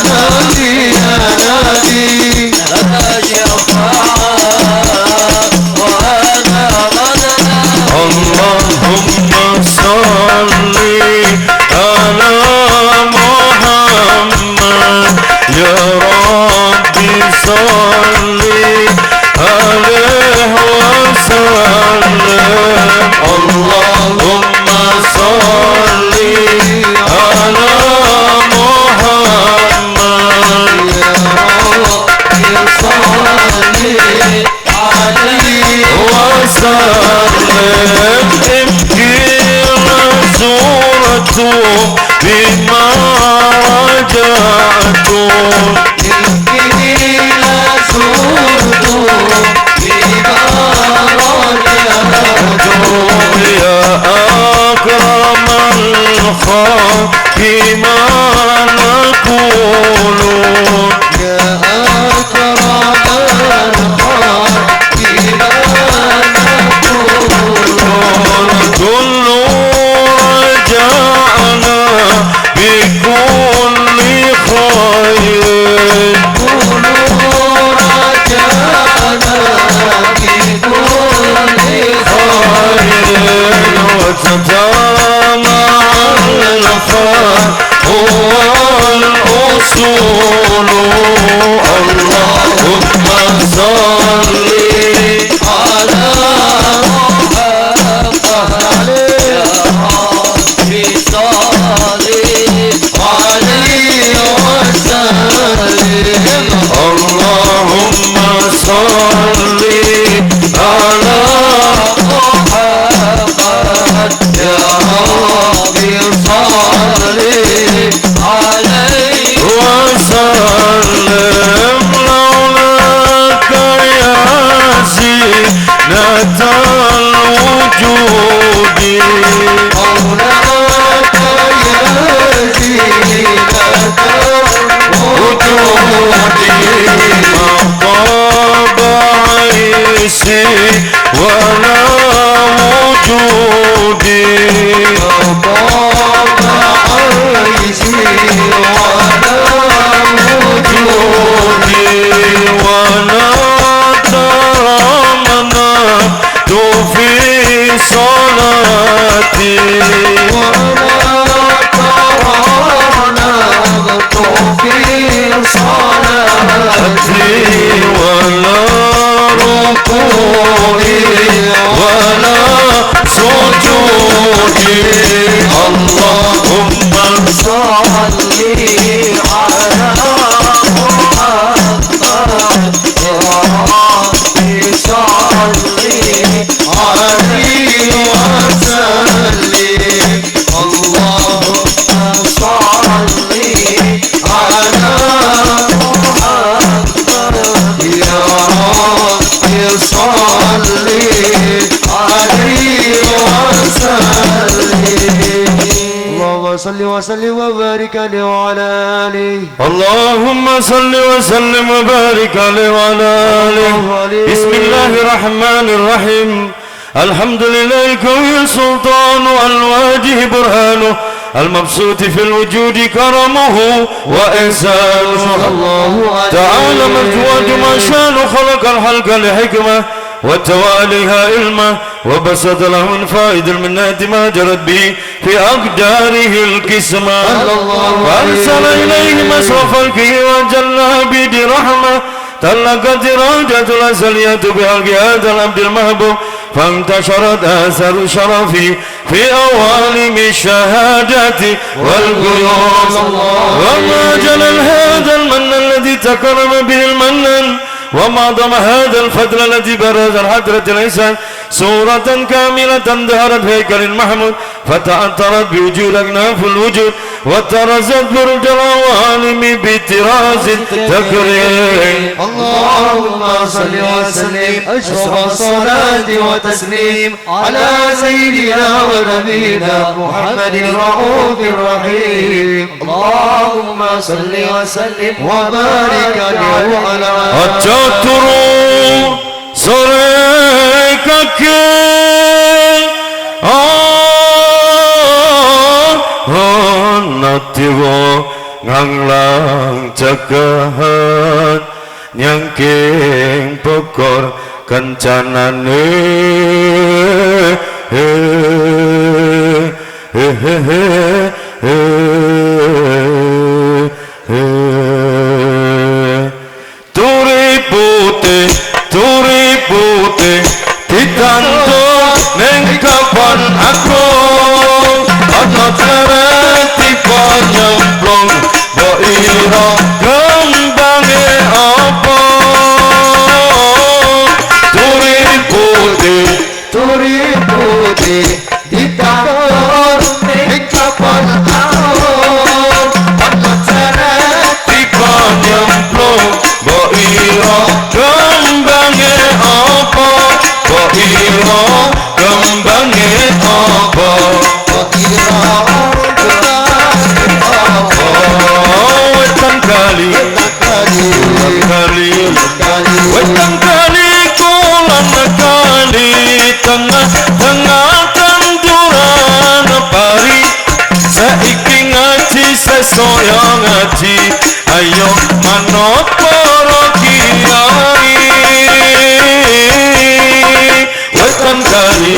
نبي يا نبي اللهم صل على محمد يا ربي صل عليه وسلم اللهم صل على محمد يا ربي صل عليه وسلم ابكينا سورة بما رجعتم ابكينا سورة بما رجعتم يا أكرم الخلق ما نقول يا أكرم الخلق ما نقول كل رجعنا بكل خير كل رجعنا بكل salli ala Muhammad ya Rabbi salli alaihi wasallim Allahumma salli ala Muhammad ya Rabbi salli alaihi wasallim laulaka ya zinatal wujudi laulaka ya zinatal wujudi maqaba aisi wala wujudi maqaba aisi wala wujudi wala taramana tufi salati wala taramana tufi salati wala rukui wala sujudi Allahumma salli ala Muhammad ya Rabbi salli alaihi wasallim Allahumma salli ala Muhammad ya Rabbi salli alaihi wasallim Allahumma salli wa sallim wa barik alaihi wa ala alihi Allahumma salli wa sallim wa barik alaihi wa ala alihi Bismillahirrahmanirrahim Alhamdulillah al-Qawi sultan wal-wajih burhanuh المبسوط في الوجود كرمه وإحسانه تعالى مجود ما شاء خلق الخلق لحكمة وتواليها علمه وبسط له من فائد المنات ما جرت به في أقداره القسمة وأرسل إليه مسرف الكي وجل بيد رحمة تلقت راجة الأزلية بحلق هذا العبد المحبوب فانتشرت آثار شرفي في أوالم الشهادة والقيوم وما جلل هذا المن الذي تكرم به المنن وما ضم هذا الفضل الذي برز الحضرة الإنسان صورة كاملة ظهرت هيكل المحمود فتأثرت بوجود أكناف الوجود وترزت برج العوالم بطراز التكريم اللهم صل وسلم أشرف الصلاة وتسليم على سيدنا ونبينا محمد الرؤوف الرحيم اللهم صل وسلم وبارك عليه وعلى Turu sore kake natiwo nganglang cagahan nyangking pokor kencanane Turi putih ditantung ning kapan aku ana cereti nyemplung mbok ira gembange apa turi putih ditantung ning kapan aku ana cereti nyemplung mbok ira gembange apa kok ira gembange apa kok ira wetan kali kulon kali tengah tanduran pari saiki ngaji sesoyo ngaji ayo manut para kiai wetan kali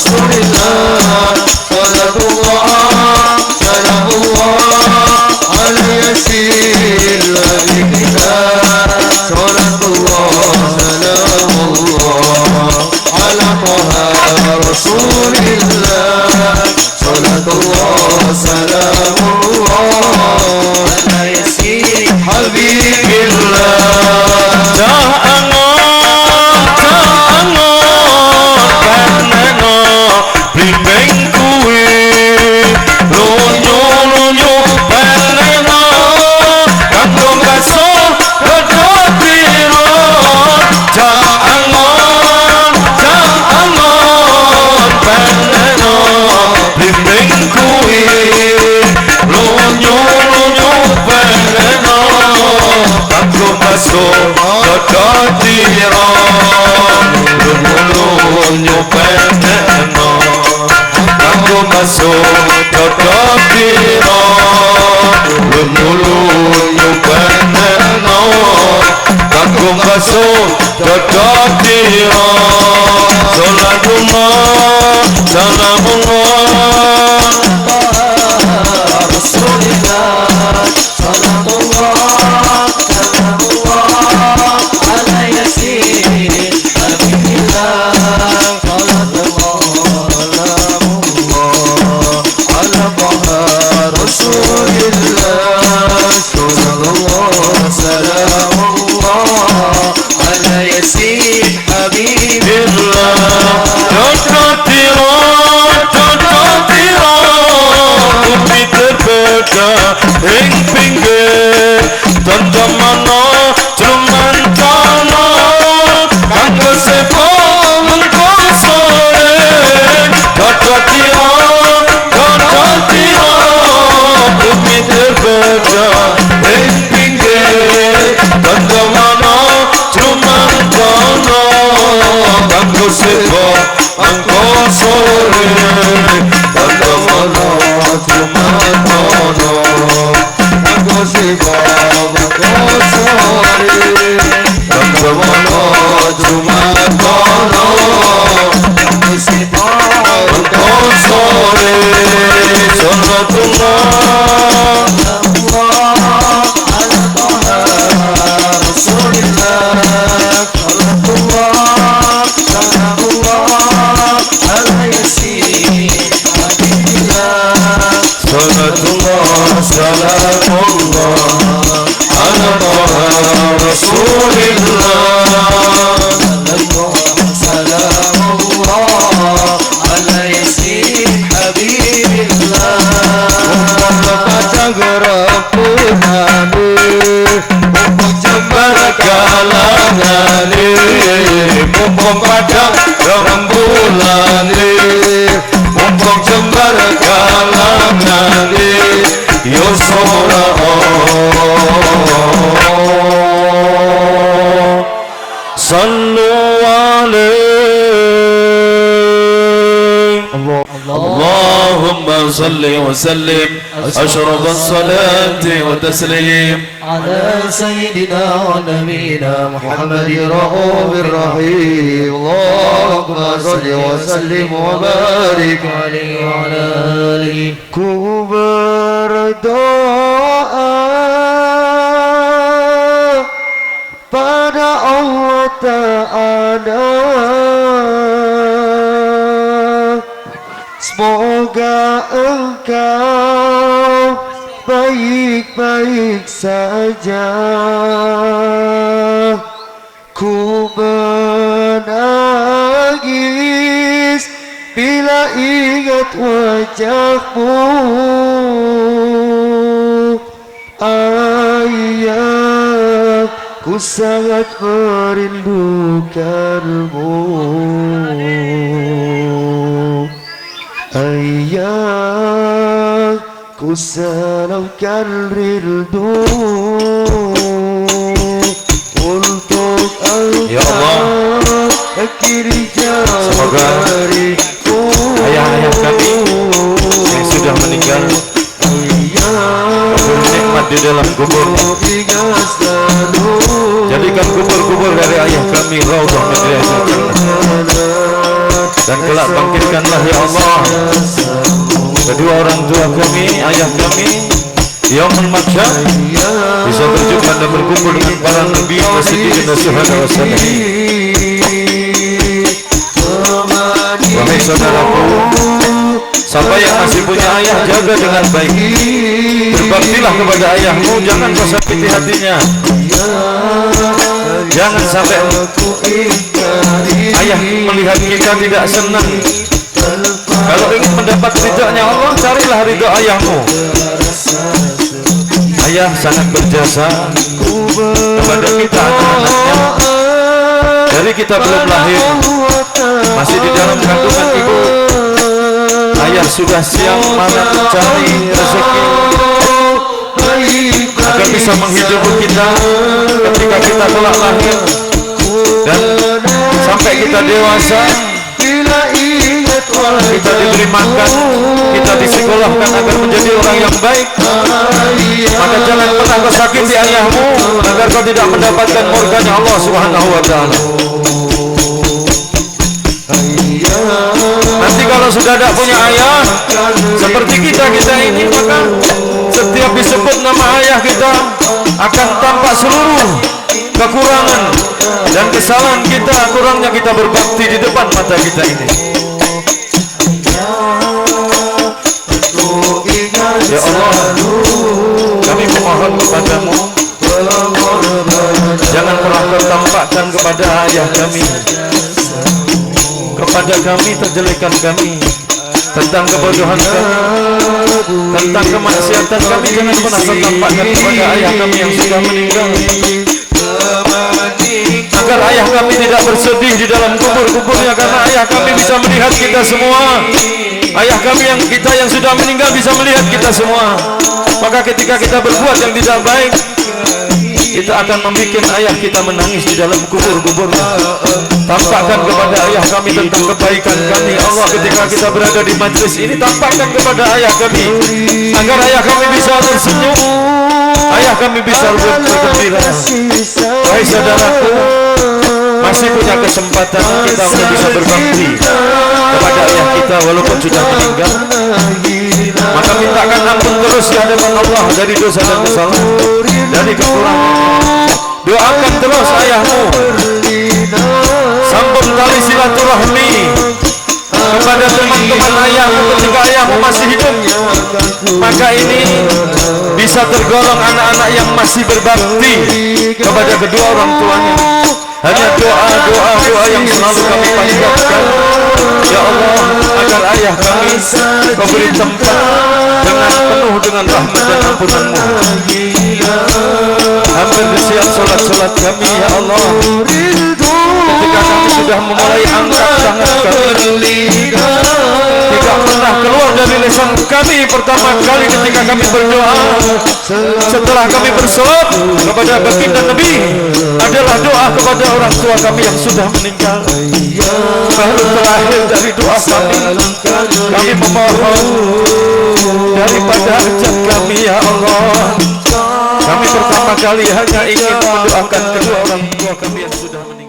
Rasulillah. Salatullah, salamullah ala yasin habibina. Salatullah, salamullah ala Taha Rasulillah. Salatullah, salamullah ala yasin habibillah. صل وسلم أشرف الصلاة وتسليم على سيدنا ونبينا محمد رؤوف الرحيم. اللهم صل وسلم وبارك عليه وعلى آله. Ku berdoa pada Allah Ta'ala, semoga engkau baik-baik saja. Ku menangis bila ingat wajahmu, ayah, ku sangat merindukanmu. Ayah, ku salurkan rindu untuk Ya Allah, akhiri semoga jariku. ayah-ayah kami yang sudah meninggal bernikmat di dalam kubur. Jadikan kubur-kubur dari ayah kami raudhah min riyadil jannah, dan kelak bangkit bangkitkanlah ya Allah kedua orang tua kami, ayah kami yaumul mahsyar bisa berjumpa dan berkumpul dengan para nabi wa siddiqin wa syuhada wa sholihin. Wahai saudaraku, sampai yang masih punya ayah, jaga dengan baik, berbaktilah kepada ayahmu, jangan kau sakiti hatinya. Jangan sampai ayah melihat kita tidak senang. Kalau ingin mendapat ridhonya Allah, carilah ridho ayahmu. Ayah sangat berjasa kepada kita anak-anaknya. Dari kita belum lahir, masih di dalam kandungan ibu, ayah sudah siap mana mencari rezeki agar bisa menghidupi kita ketika kita kelak lahir dan sampai kita dewasa, kita diberi makan, kita disekolahkan agar menjadi orang yang baik. Maka jangan pernah kau sakiti ayahmu agar kau tidak mendapatkan murkanya Allah Subhanahu wa ta'ala. Nanti kalau sudah tidak punya ayah seperti kita ini, maka setiap disebut nama ayah kita akan tampak seluruh kekurangan dan kesalahan kita, kurangnya kita berbakti di depan mata kita ini. Ya Allah, kami memohon kepadamu, jangan pernah kau tampakkan kepada ayah kami, kepada kami terjelekan kami, tentang kebodohan kami, tentang kemaksiatan kami. Jangan pernah kau tampakkan kepada ayah kami yang sudah meninggal, agar ayah kami tidak bersedih di dalam kubur-kuburnya, karena ayah kami bisa melihat kita semua. Ayah kami yang sudah meninggal bisa melihat kita semua. Maka ketika kita berbuat yang tidak baik, kita akan membuat ayah kita menangis di dalam kubur-kuburnya. Tampakkan kepada ayah kami tentang kebaikan kami, Allah, ketika kita berada di majlis ini. Tampakkan kepada ayah kami agar ayah kami bisa tersenyum, ayah kami bisa bergembira. Wahai saudaraku, masih punya kesempatan kita untuk bisa berbakti kepada ayah kita walaupun sudah meninggal. Maka mintakan ampun terus di hadapan Allah dari dosa dan kesalahan, dari kekurangan. Doakan terus ayahmu, sambung tali silaturahmi kepada teman-teman ayahmu ketika ayahmu masih hidup. Maka ini bisa tergolong anak-anak yang masih berbakti kepada kedua orang tuanya. Hanya doa yang selalu kami panjatkan, ya Allah, agar ayah kami kau beri tempat dengan penuh dengan rahmat dan ampunan-Mu. Hampir siap solat kami, ya Allah. Ketika kami sudah memulai angkat tangan kami, tidak pernah keluar dari lisan kami pertama kali ketika kami berdoa setelah kami bersolat kepada baginda Nabi adalah doa kepada orang tua kami yang sudah meninggal. Baru terakhir dari doa kami memohon daripada hajat kami, ya Allah. Kami pertama kali hanya ingin mendoakan kedua orang tua kami yang sudah meninggal.